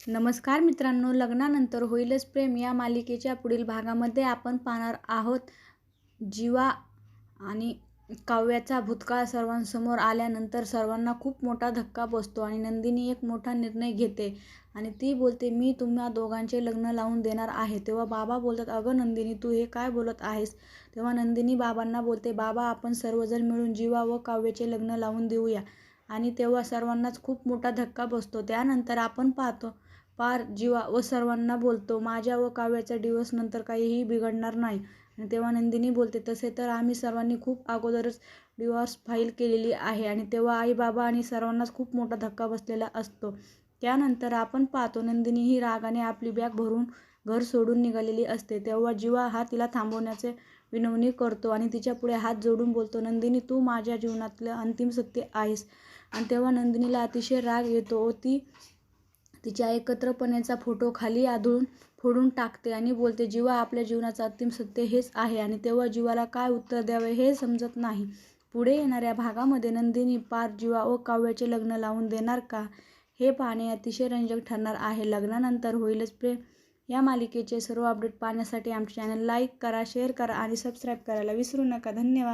नमस्कार मित्रांनो, लग्नानंतर होईलच प्रेम या मालिकेच्या पुढील भागामध्ये आपण पाहणार आहोत. जीवा आणि काव्याचा भूतकाळ सर्वांसमोर आल्यानंतर सर्वांना खूप मोठा धक्का बसतो आणि नंदिनी एक मोठा निर्णय घेते आणि ती बोलते, मी तुम्हा दोघांचे लग्न लावून देणार आहे. तेव्हा बाबा बोलतात, अगं नंदिनी, तू हे काय बोलत आहेस? तेव्हा नंदिनी बाबांना बोलते, बाबा, आपण सर्वजण मिळून जीवा व काव्याचे लग्न लावून देऊया. आणि तेव्हा सर्वांनाच खूप मोठा धक्का बसतो. त्यानंतर आपण पाहतो पार जीवा व सर्वांना बोलतो, माझ्या व काव्याचा डिवोर्स नंतर काहीही बिघडणार नाही. आणि तेव्हा नंदिनी बोलते, तसे तर आम्ही सर्वांनी खूप अगोदरच डिवोर्स फाईल केलेली आहे. आणि तेव्हा आई बाबा आणि सर्वांनाच खूप मोठा धक्का बसलेला असतो. त्यानंतर आपण पाहतो नंदिनी ही रागाने आपली बॅग भरून घर सोडून निघालेली असते. तेव्हा जीवा हा तिला थांबवण्याचे विनवणी करतो आणि तिच्या पुढे हात जोडून बोलतो, नंदिनी, तू माझ्या जीवनातलं अंतिम सत्य आहेस. आणि तेव्हा नंदिनीला अतिशय राग येतो व ती तिच्या एकत्रपणाचा फोटो खाली आदळून फोडून टाकते आणि बोलते, जीवा, आपल्या जीवनाचं अंतिम सत्य हेच आहे. आणि तेव्हा जीवाला काय उत्तर द्यावे हे समजत नाही. पुढे येणाऱ्या भागामध्ये नंदिनी पार जीवा व काव्याचे लग्न लावून देणार का, हे पाहणे अतिशय रंजक ठरणार आहे. लग्नानंतर होईलच प्रेम या मालिकेचे सर्व अपडेट पाहण्यासाठी आमचे चॅनल लाईक करा, शेअर करा आणि सबस्क्राईब करायला विसरू नका. धन्यवाद.